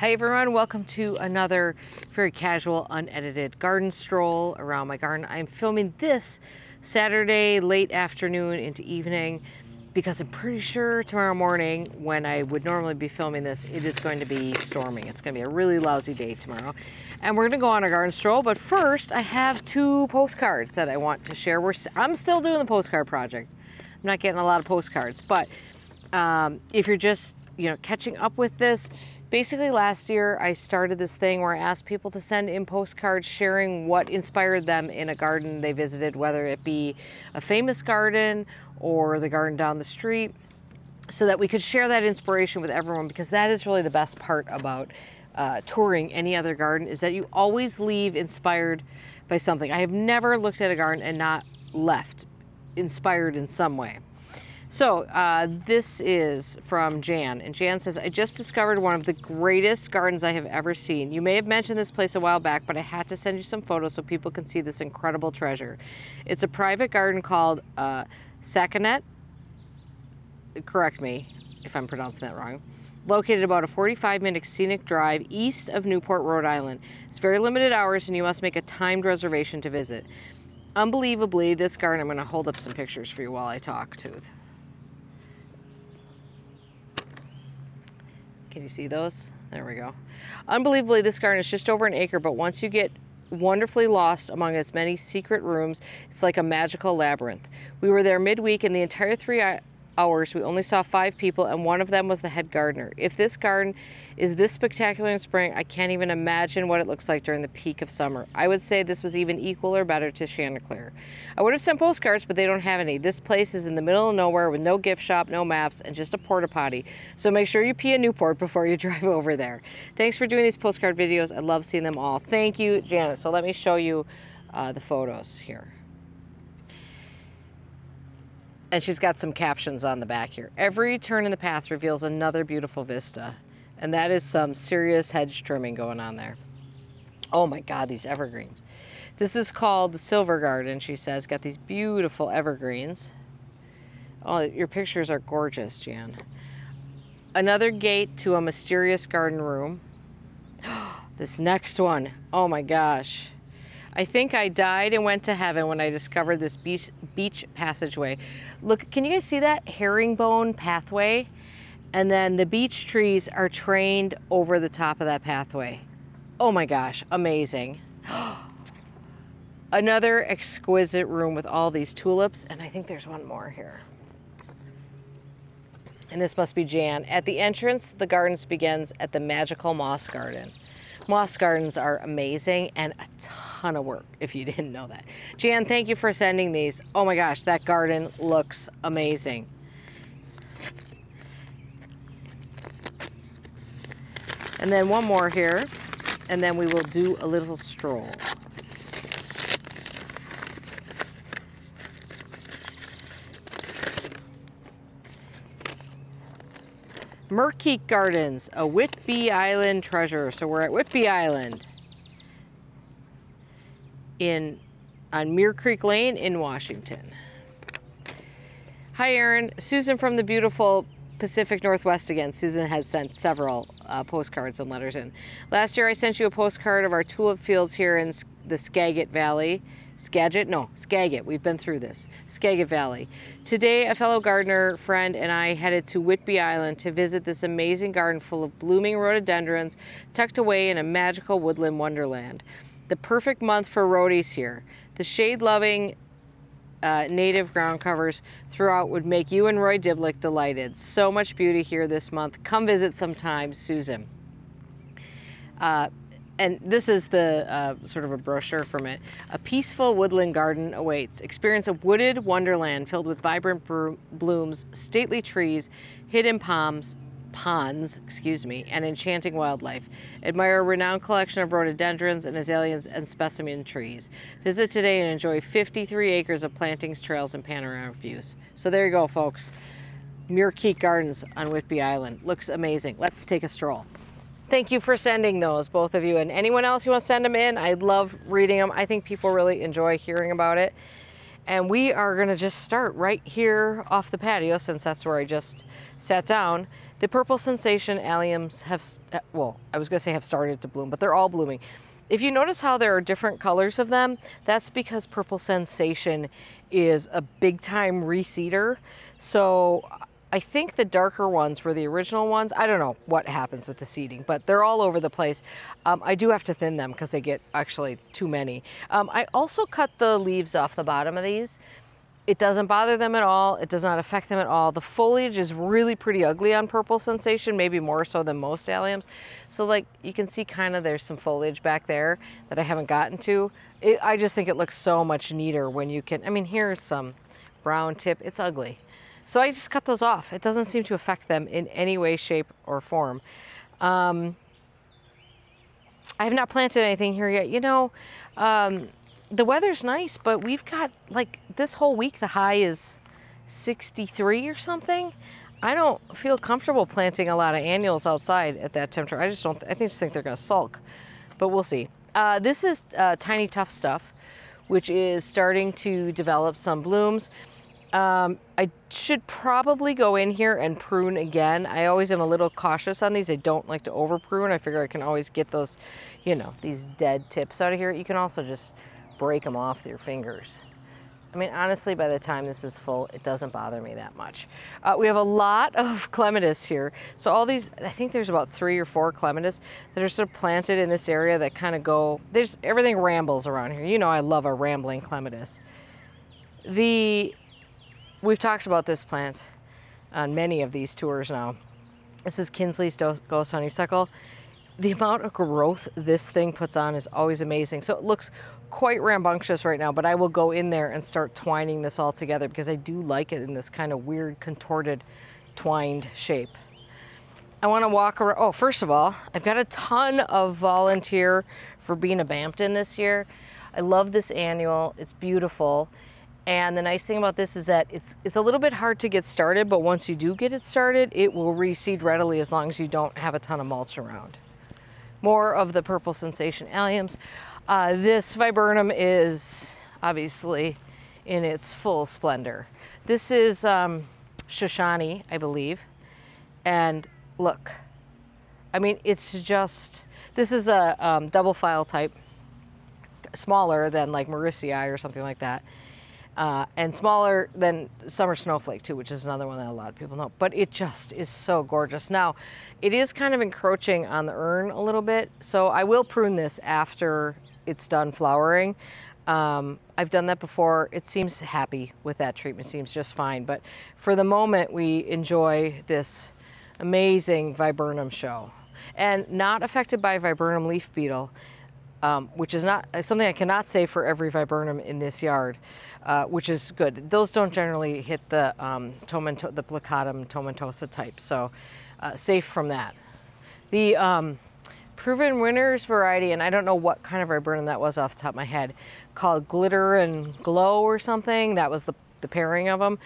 Hi everyone, welcome to another very casual, unedited garden stroll around my garden. I'm filming this Saturday late afternoon into evening because I'm pretty sure tomorrow morning, when I would normally be filming this, it is going to be storming. It's going to be a really lousy day tomorrow. And we're going to go on a garden stroll, but first I have two postcards that I want to share. I'm still doing the postcard project. I'm not getting a lot of postcards, but if you're just catching up with this, basically last year I started this thing where I asked people to send in postcards sharing what inspired them in a garden they visited, whether it be a famous garden or the garden down the street, so that we could share that inspiration with everyone, because that is really the best part about touring any other garden, is that you always leave inspired by something. I have never looked at a garden and not left inspired in some way. So this is from Jan, and Jan says, I just discovered one of the greatest gardens I have ever seen. You may have mentioned this place a while back, but I had to send you some photos so people can see this incredible treasure. It's a private garden called Sacanet, correct me if I'm pronouncing that wrong, located about a 45-minute scenic drive east of Newport, Rhode Island. It's very limited hours and you must make a timed reservation to visit. Unbelievably, this garden, I'm going to hold up some pictures for you while I talk too. Can you see those? There we go. Unbelievably, this garden is just over an acre, but once you get wonderfully lost among its many secret rooms, it's like a magical labyrinth. We were there midweek, and the entire 3 hours we only saw 5 people, and one of them was the head gardener. If this garden is this spectacular in spring, I can't even imagine what it looks like during the peak of summer. I would say this was even equal or better to Chanticleer. I would have sent postcards, but they don't have any. This place is in the middle of nowhere with no gift shop, no maps, and just a porta potty. So make sure you pee in Newport before you drive over there. Thanks for doing these postcard videos. I love seeing them all. Thank you, Janet. So let me show you the photos here. And she's got some captions on the back here. Every turn in the path reveals another beautiful vista. And that is some serious hedge trimming going on there. Oh my God, these evergreens. This is called the Silver Garden, she says. Got these beautiful evergreens. Oh, your pictures are gorgeous, Jan. Another gate to a mysterious garden room. This next one, oh my gosh. I think I died and went to heaven when I discovered this beach passageway. Look, can you guys see that herringbone pathway? And then the beech trees are trained over the top of that pathway. Oh my gosh, amazing. Another exquisite room with all these tulips, and I think there's one more here. And this must be Jan. At the entrance, the gardens begins at the magical moss garden. Moss gardens are amazing and a ton of work, if you didn't know that. Jan, thank you for sending these. Oh my gosh, that garden looks amazing. And then one more here, and then we will do a little stroll. Merkeek Gardens, a Whitby Island treasure. So we're at Whitby Island on Muir Creek Lane in Washington. Hi Erin, Susan from the beautiful Pacific Northwest again. Susan has sent several postcards and letters in. Last year I sent you a postcard of our tulip fields here in the Skagit Valley. Skagit. We've been through this. Skagit Valley. Today, a fellow gardener friend and I headed to Whitby Island to visit this amazing garden full of blooming rhododendrons tucked away in a magical woodland wonderland. The perfect month for rhodies here. The shade-loving native ground covers throughout would make you and Roy Diblick delighted. So much beauty here this month. Come visit sometime, Susan. And this is the sort of a brochure from it. A peaceful woodland garden awaits. Experience a wooded wonderland filled with vibrant blooms, stately trees, hidden ponds, and enchanting wildlife. Admire a renowned collection of rhododendrons and azaleas and specimen trees. Visit today and enjoy 53 acres of plantings, trails, and panoramic views. So there you go, folks. Merkeek Gardens on Whitby Island. Looks amazing. Let's take a stroll. Thank you for sending those, both of you. And anyone else who wants to send them in, I love reading them. I think people really enjoy hearing about it. And we are gonna just start right here off the patio, since that's where I just sat down. The Purple Sensation alliums have, well, I was gonna say have started to bloom, but they're all blooming. If you notice how there are different colors of them, that's because Purple Sensation is a big time reseeder. So I think the darker ones were the original ones. I don't know what happens with the seeding, but they're all over the place. I do have to thin them because they get actually too many. I also cut the leaves off the bottom of these. It doesn't bother them at all. It does not affect them at all. The foliage is really pretty ugly on Purple Sensation, maybe more so than most alliums. So like you can see kind of there's some foliage back there that I haven't gotten to. I just think it looks so much neater when you can, I mean, here's some brown tip. It's ugly. So I just cut those off. It doesn't seem to affect them in any way, shape, or form. I have not planted anything here yet. You know, the weather's nice, but we've got like this whole week, the high is 63 or something. I don't feel comfortable planting a lot of annuals outside at that temperature. I just think they're gonna sulk, but we'll see. This is Tiny Tough Stuff, which is starting to develop some blooms. I should probably go in here and prune again. I always am a little cautious on these. I don't like to over prune. I figure I can always get those, you know, these dead tips out of here. You can also just break them off with your fingers. I mean, honestly, by the time this is full, it doesn't bother me that much. We have a lot of clematis here. So all these, I think there's about 3 or 4 clematis that are sort of planted in this area that kind of go, everything rambles around here. You know, I love a rambling clematis. We've talked about this plant on many of these tours now. This is Kinsley's Ghost Honeysuckle. The amount of growth this thing puts on is always amazing. So it looks quite rambunctious right now, but I will go in there and start twining this all together because I do like it in this kind of weird contorted twined shape. I want to walk around. Oh, first of all, I've got a ton of volunteer Verbena Bampton this year. I love this annual. It's beautiful. And the nice thing about this is that it's a little bit hard to get started, but once you do get it started, it will reseed readily as long as you don't have a ton of mulch around. More of the Purple Sensation alliums. This viburnum is obviously in its full splendor. This is Shoshani, I believe. And look, I mean, it's just, this is a double file type, smaller than like Mauritii or something like that. And smaller than Summer Snowflake too, which is another one that a lot of people know, but it just is so gorgeous. Now, it is kind of encroaching on the urn a little bit, so I will prune this after it's done flowering. I've done that before. It seems happy with that treatment, seems just fine, but for the moment, we enjoy this amazing viburnum show. And not affected by viburnum leaf beetle, which is not something I cannot say for every viburnum in this yard, which is good. Those don't generally hit the plicatum tomentosa type, so safe from that. The Proven Winners variety, and I don't know what kind of viburnum that was off the top of my head, called Glitter and Glow or something. That was the pairing of them.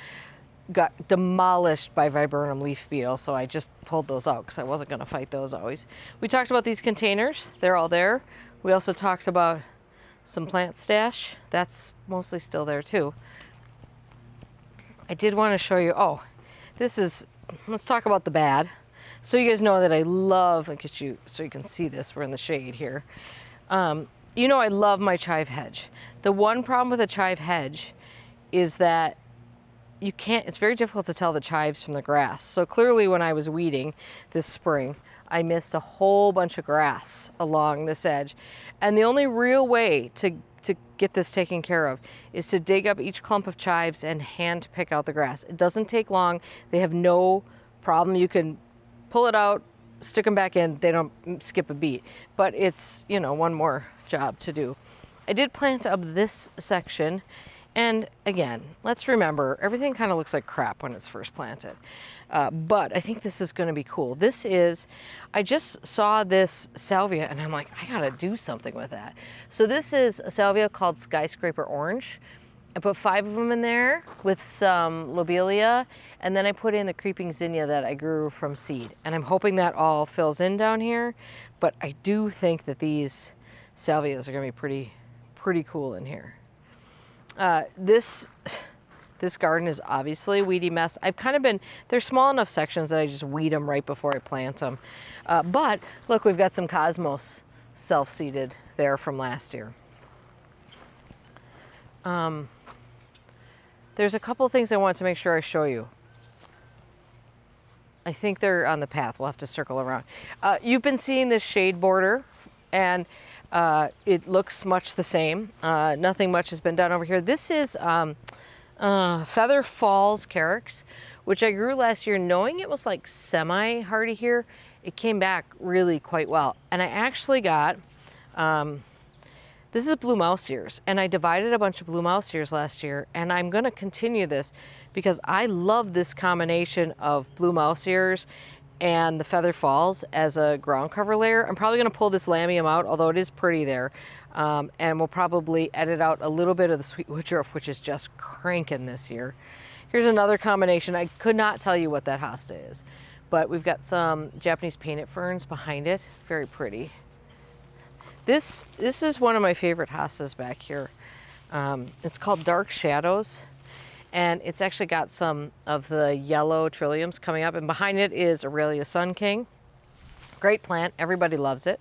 Got demolished by viburnum leaf beetle, so I just pulled those out because I wasn't going to fight those always. We talked about these containers. They're all there. We also talked about some plant stash. That's mostly still there too. I did want to show you, oh, let's talk about the bad. So you guys know that I love, I'll get you so you can see this, we're in the shade here. You know I love my chive hedge. The one problem with a chive hedge is that you can't, it's very difficult to tell the chives from the grass. So clearly when I was weeding this spring, I missed a whole bunch of grass along this edge. And the only real way to get this taken care of is to dig up each clump of chives and hand pick out the grass. It doesn't take long. They have no problem. You can pull it out, stick them back in. They don't skip a beat, but it's, you know, one more job to do. I did plant up this section. And again, let's remember, everything kind of looks like crap when it's first planted. But I think this is going to be cool. This is, I just saw this salvia and I'm like, I got to do something with that. So this is a salvia called Skyscraper Orange. I put 5 of them in there with some lobelia, and then I put in the creeping zinnia that I grew from seed. And I'm hoping that all fills in down here. But I do think that these salvias are going to be pretty cool in here. This garden is obviously a weedy mess. I've kind of been, there's small enough sections that I just weed them right before I plant them. But look, we've got some cosmos self-seeded there from last year. There's a couple of things I want to make sure I show you. I think they're on the path. We'll have to circle around. You've been seeing this shade border, and it looks much the same. Nothing much has been done over here. This is Feather Falls Carex, which I grew last year knowing it was like semi-hardy here. It came back really quite well. And I actually got, this is blue mouse ears, and I divided a bunch of blue mouse ears last year, and I'm gonna continue this because I love this combination of blue mouse ears and the Feather Falls as a ground cover layer. I'm probably gonna pull this Lamium out, although it is pretty there. And we'll probably edit out a little bit of the sweet woodruff, which is just cranking this year. Here's another combination. I could not tell you what that hosta is, but we've got some Japanese painted ferns behind it. Very pretty. This is one of my favorite hostas back here. It's called Dark Shadows, and it's actually got some of the yellow trilliums coming up, and behind it is Aurelia Sun King. Great plant, everybody loves it.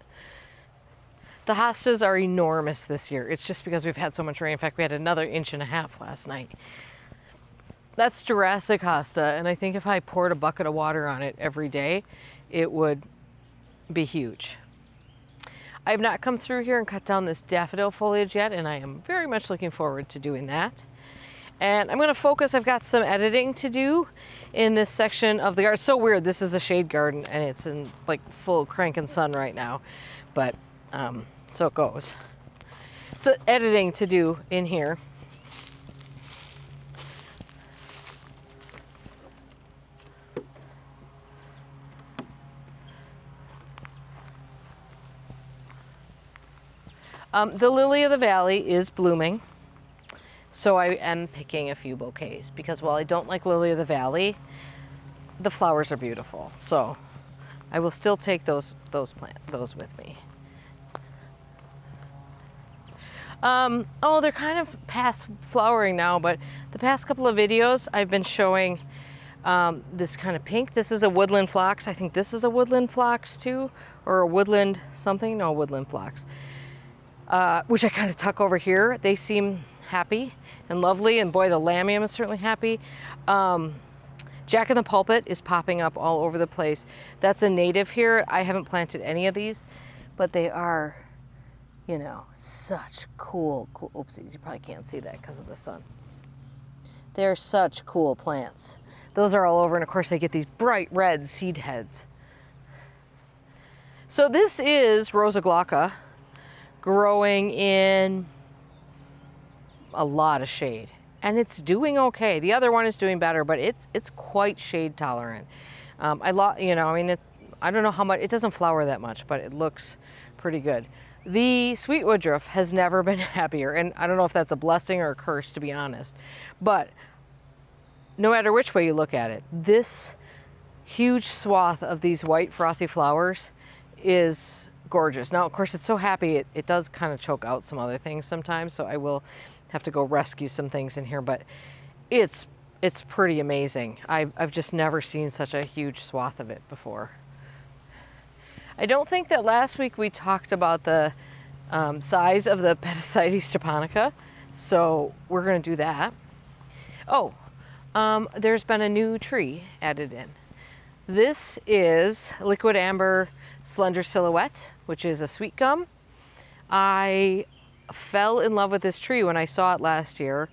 The hostas are enormous this year. It's just because we've had so much rain. In fact, we had another 1.5 inches last night. That's Jurassic hosta, and I think if I poured a bucket of water on it every day, it would be huge. I have not come through here and cut down this daffodil foliage yet, and I am very much looking forward to doing that. And I'm gonna focus, I've got some editing to do in this section of the garden. It's so weird, this is a shade garden and it's in like full cranking sun right now, but so it goes. So editing to do in here. The lily of the valley is blooming, so I am picking a few bouquets because while I don't like lily of the valley, the flowers are beautiful. So I will still take those with me. Oh, they're kind of past flowering now, but the past couple of videos I've been showing this kind of pink. This is a woodland phlox. I think this is a woodland phlox too, or a woodland something. No, woodland phlox. Which I kind of tuck over here. They seem happy and lovely, and boy, the Lamium is certainly happy. Jack in the Pulpit is popping up all over the place. That's a native here. I haven't planted any of these, but they are, you know, such cool, oopsies, you probably can't see that because of the sun. They're such cool plants. Those are all over, and of course they get these bright red seed heads. So this is Rosa glauca, growing in a lot of shade, and it's doing okay. The other one is doing better, but it's quite shade tolerant. You know, I mean, I don't know how much, it doesn't flower that much, but it looks pretty good. The sweet woodruff has never been happier, and I don't know if that's a blessing or a curse, to be honest, but no matter which way you look at it, this huge swath of these white frothy flowers is gorgeous. Now, of course, it's so happy, it does kind of choke out some other things sometimes, so I will have to go rescue some things in here, but it's pretty amazing. I've just never seen such a huge swath of it before. I don't think that last week we talked about the size of the Petasites japonica, so we're going to do that. Oh, there's been a new tree added in. This is Liquid Amber Slender Silhouette, which is a sweet gum. I fell in love with this tree when I saw it last year,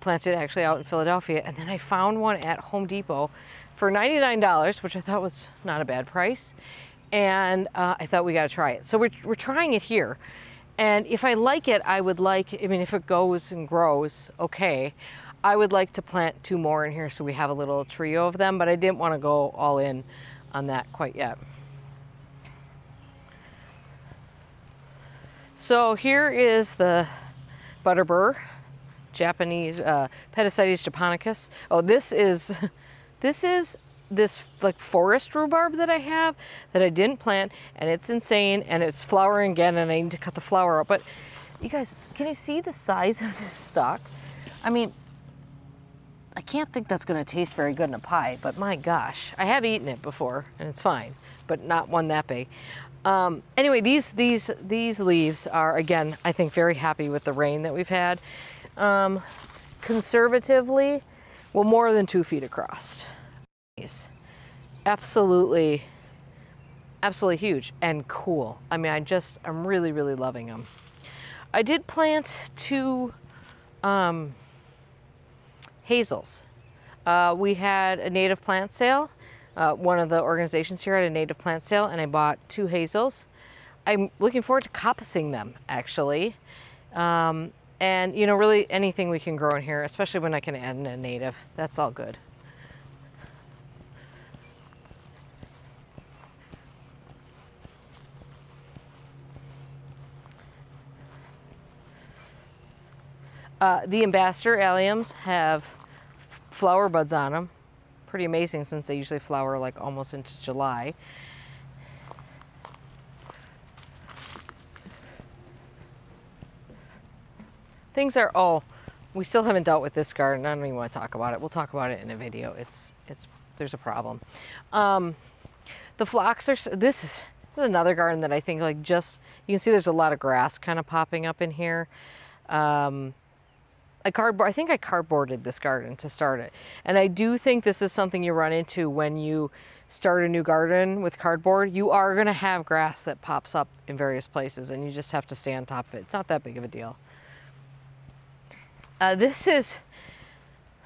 planted actually out in Philadelphia, and then I found one at Home Depot for $99, which I thought was not a bad price, and I thought we got to try it. So we're trying it here, and if I like it, I would like, I mean, if it goes and grows okay, I would like to plant 2 more in here so we have a little trio of them, but I didn't want to go all in on that quite yet. So here is the Butterbur, Japanese Petasites japonicus. Oh, this is this like forest rhubarb that I have that I didn't plant, and it's insane, and it's flowering again, and I need to cut the flower up. But you guys, can you see the size of this stalk? I mean, I can't think that's gonna taste very good in a pie, but my gosh, I have eaten it before and it's fine, but not one that big. Anyway, these leaves are, again, I think very happy with the rain that we've had. Conservatively, well, more than 2 feet across. Absolutely, absolutely huge and cool. I mean, I'm really, really loving them. I did plant 2 hazels. We had a native plant sale. One of the organizations here had a native plant sale, and I bought 2 hazels. I'm looking forward to coppicing them, actually. And, you know, really anything we can grow in here, especially when I can add in a native, that's all good. The ambassador alliums have flower buds on them. Pretty amazing since they usually flower like almost into July. Things are, oh, we still haven't dealt with this garden. I don't even want to talk about it. We'll talk about it in a video. There's a problem. The phlox are, this is another garden that I think like just, you can see there's a lot of grass kind of popping up in here. I think I cardboarded this garden to start it. And I do think this is something you run into when you start a new garden with cardboard. You are gonna have grass that pops up in various places and you just have to stay on top of it. It's not that big of a deal.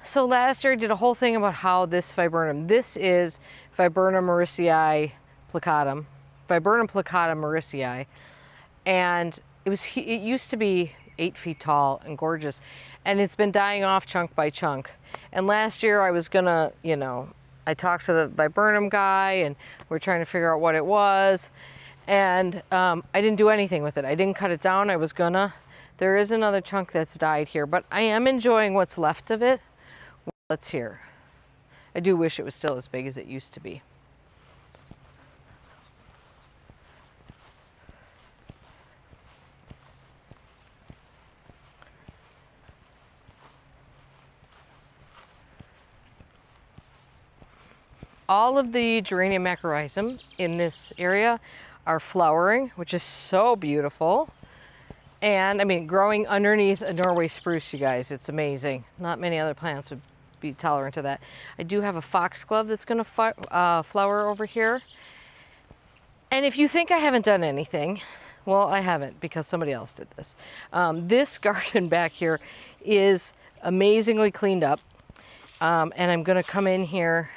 So last year I did a whole thing about how this viburnum, this is Viburnum mauricii plicatum, Viburnum plicatum mauricii, and it used to be 8 feet tall and gorgeous, and it's been dying off chunk by chunk. And last year I was gonna, you know, I talked to the viburnum guy and we're trying to figure out what it was, and I didn't do anything with it. I didn't cut it down. I was gonna. There is another chunk that's died here, but I am enjoying what's left of it. Let's hear. I do wish it was still as big as it used to be. All of the Geranium macrorhizum in this area are flowering, which is so beautiful. And I mean, growing underneath a Norway spruce, you guys, it's amazing. Not many other plants would be tolerant to that. I do have a foxglove that's gonna flower over here. And if you think I haven't done anything, well, I haven't, because somebody else did this. This garden back here is amazingly cleaned up. And I'm gonna come in here.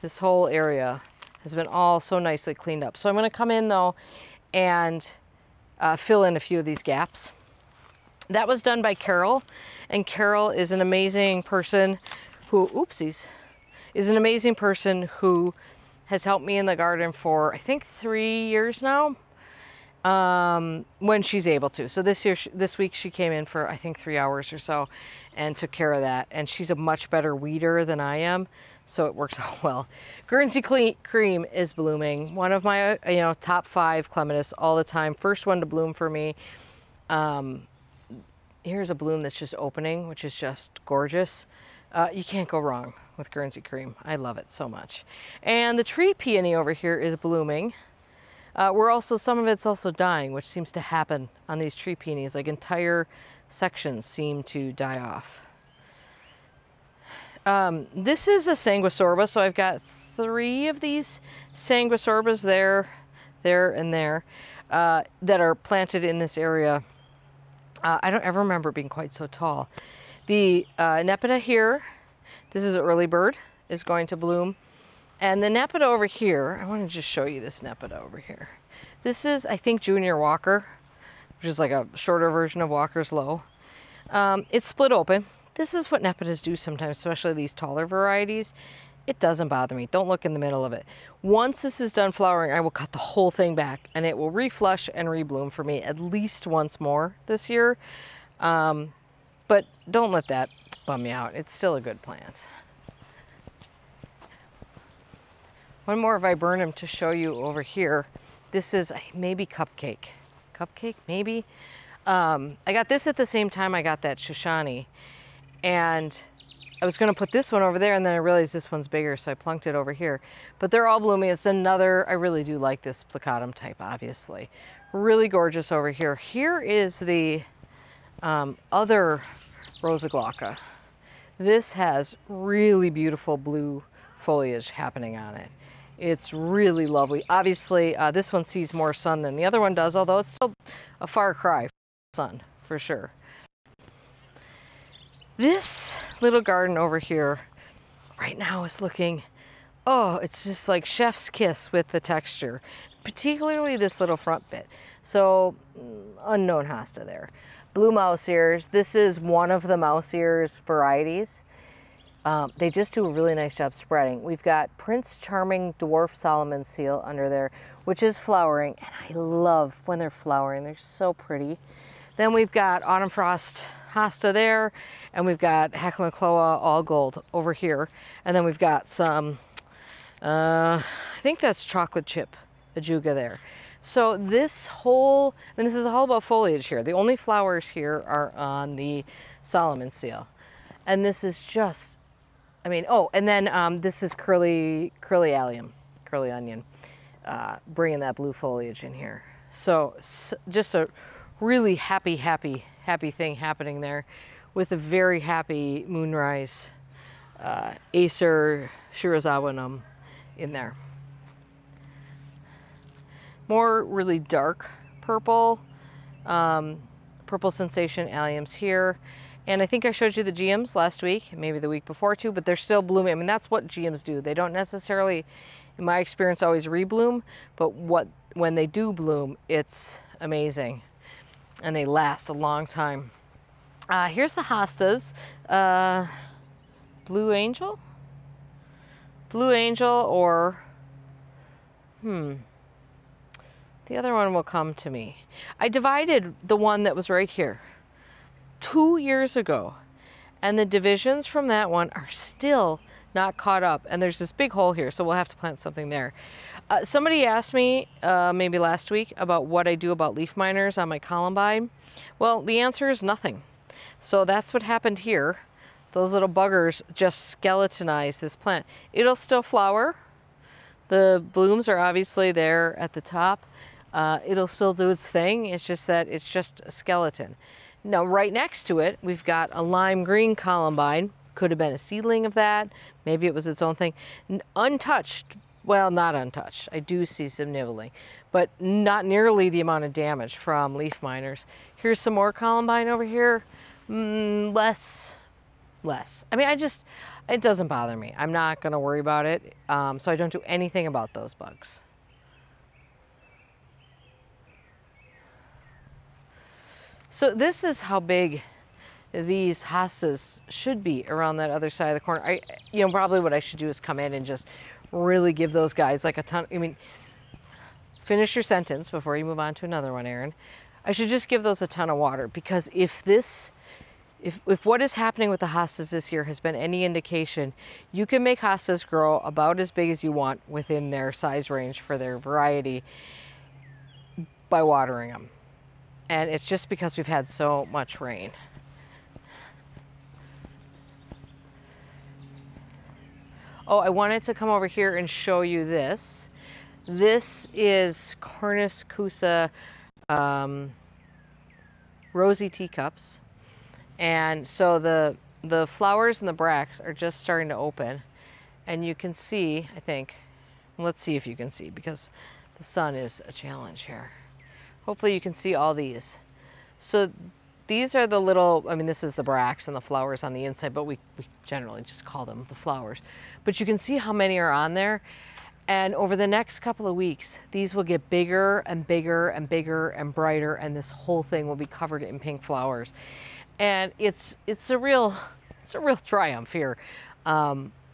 This whole area has been all so nicely cleaned up. So I'm gonna come in though and fill in a few of these gaps. That was done by Carol, and Carol is an amazing person who, oopsies, is an amazing person who has helped me in the garden for, I think, 3 years now, when she's able to. So this week she came in for, I think, 3 hours or so and took care of that. And she's a much better weeder than I am, so it works out well. Guernsey Cream is blooming. One of my, top 5 clematis all the time. First one to bloom for me. Here's a bloom that's just opening, which is just gorgeous. You can't go wrong with Guernsey Cream. I love it so much. And the tree peony over here is blooming. Some of it's also dying, which seems to happen on these tree peonies. Like entire sections seem to die off. This is a sanguisorba, so I've got 3 of these sanguisorbas there, and there that are planted in this area. I don't ever remember being quite so tall. The Nepeta here, this is an early bird, is going to bloom. And the Nepeta over here, I want to just show you this Nepeta over here. This is, I think, Junior Walker, which is like a shorter version of Walker's Low. It's split open. This is what Nepetas do sometimes, especially these taller varieties. It doesn't bother me. Don't look in the middle of it. Once this is done flowering, I will cut the whole thing back and it will reflush and rebloom for me at least once more this year. But don't let that bum me out. It's still a good plant. One more viburnum to show you over here. This is maybe Cupcake. Cupcake, maybe? I got this at the same time I got that Shoshani. And I was going to put this one over there, and then I realized this one's bigger, so I plunked it over here. But they're all blooming. It's another, I really do like this plicatum type, obviously. Really gorgeous over here. Here is the other Rosa glauca. This has really beautiful blue foliage happening on it. It's really lovely. Obviously, this one sees more sun than the other one does, although it's still a far cry from sun, for sure. This little garden over here right now is looking, oh, it's just like chef's kiss with the texture, particularly this little front bit. So, unknown hosta there. Blue mouse ears. This is one of the mouse ears varieties. They just do a really nice job spreading. We've got Prince Charming Dwarf Solomon Seal under there, which is flowering, and I love when they're flowering. They're so pretty. Then we've got Autumn Frost hosta there, and we've got Hecla Cloa All Gold over here, and then we've got some, I think that's Chocolate Chip Ajuga there. So this whole, and this is all about foliage here. The only flowers here are on the Solomon Seal, and this is just, I mean, oh, and then this is curly allium, curly onion, bringing that blue foliage in here. So just a really happy thing happening there, with a very happy moonrise Acer Shirazawa in there. More really dark purple, purple sensation alliums here. And I think I showed you the Geums last week, maybe the week before too, but they're still blooming. I mean, that's what Geums do. They don't necessarily, in my experience, always rebloom, but when they do bloom, it's amazing. And they last a long time. Here's the hostas. Blue Angel? Blue Angel, or, the other one will come to me. I divided the one that was right here 2 years ago, and the divisions from that one are still not caught up, and there's this big hole here, so we'll have to plant something there. Somebody asked me maybe last week about what I do about leaf miners on my columbine. Well, the answer is nothing. So that's what happened here. Those little buggers just skeletonized this plant. It'll still flower. The blooms are obviously there at the top. It'll still do its thing. It's just that it's just a skeleton. Now, right next to it, we've got a lime green columbine. Could have been a seedling of that. Maybe it was its own thing. Untouched. Well, not untouched. I do see some nibbling, but not nearly the amount of damage from leaf miners. Here's some more columbine over here. Less. I mean, it doesn't bother me. I'm not going to worry about it. So I don't do anything about those bugs. So this is how big these hostas should be around that other side of the corner. Probably what I should do is come in and just really give those guys like a ton. I mean, finish your sentence before you move on to another one, Erin. I should just give those a ton of water, because if what is happening with the hostas this year has been any indication, you can make hostas grow about as big as you want within their size range for their variety by watering them. And it's just because we've had so much rain. Oh, I wanted to come over here and show you this. This is Cornus Cusa rosy teacups. And so the flowers and the bracts are just starting to open. And you can see, I think, let's see if you can see, because the sun is a challenge here. Hopefully you can see all these. So these are the little, I mean, this is the bracts and the flowers on the inside, but we generally just call them the flowers. But you can see how many are on there. And over the next couple of weeks, these will get bigger and bigger and bigger and brighter, and this whole thing will be covered in pink flowers. And it's a real triumph here.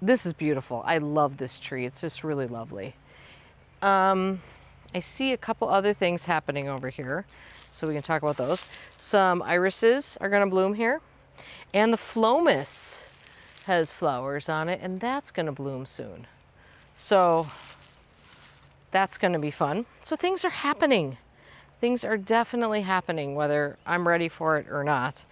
This is beautiful. I love this tree. It's just really lovely. I see a couple other things happening over here, so we can talk about those. Some irises are going to bloom here, and the phlomis has flowers on it, and that's going to bloom soon. So that's going to be fun. So things are happening. Things are definitely happening, whether I'm ready for it or not.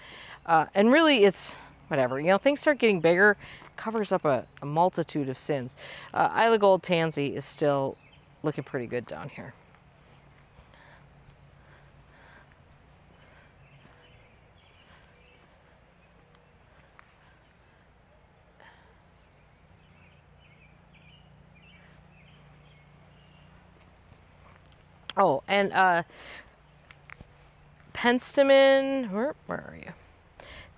And really, it's whatever. You know, things start getting bigger, covers up a multitude of sins. Isla Gold Tansy is still looking pretty good down here. Oh, and Penstemon, where are you?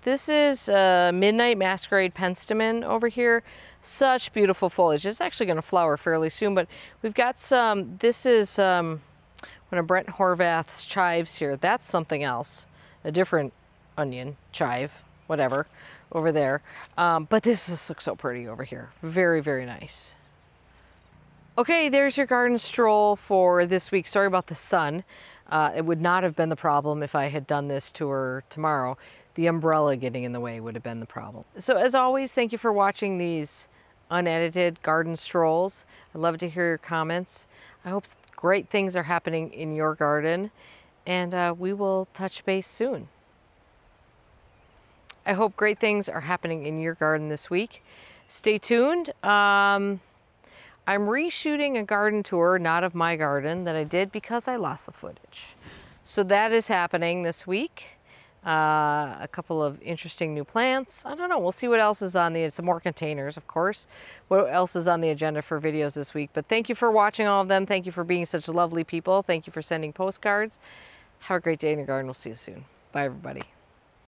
This is Midnight Masquerade Penstemon over here. Such beautiful foliage. It's actually going to flower fairly soon, but we've got some, this is one of Brent Horvath's chives here. That's something else, a different onion, chive, whatever, over there. But this just looks so pretty over here. Very, very nice. Okay, there's your garden stroll for this week. Sorry about the sun. It would not have been the problem if I had done this tour tomorrow. The umbrella getting in the way would have been the problem. So as always, thank you for watching these unedited garden strolls. I'd love to hear your comments. I hope great things are happening in your garden, and we will touch base soon. I hope great things are happening in your garden this week. Stay tuned. I'm reshooting a garden tour, not of my garden, that I did because I lost the footage. So that is happening this week. A couple of interesting new plants. I don't know, we'll see what else is on some more containers, of course. What else is on the agenda for videos this week. But thank you for watching all of them. Thank you for being such lovely people. Thank you for sending postcards. Have a great day in your garden. We'll see you soon. Bye, everybody.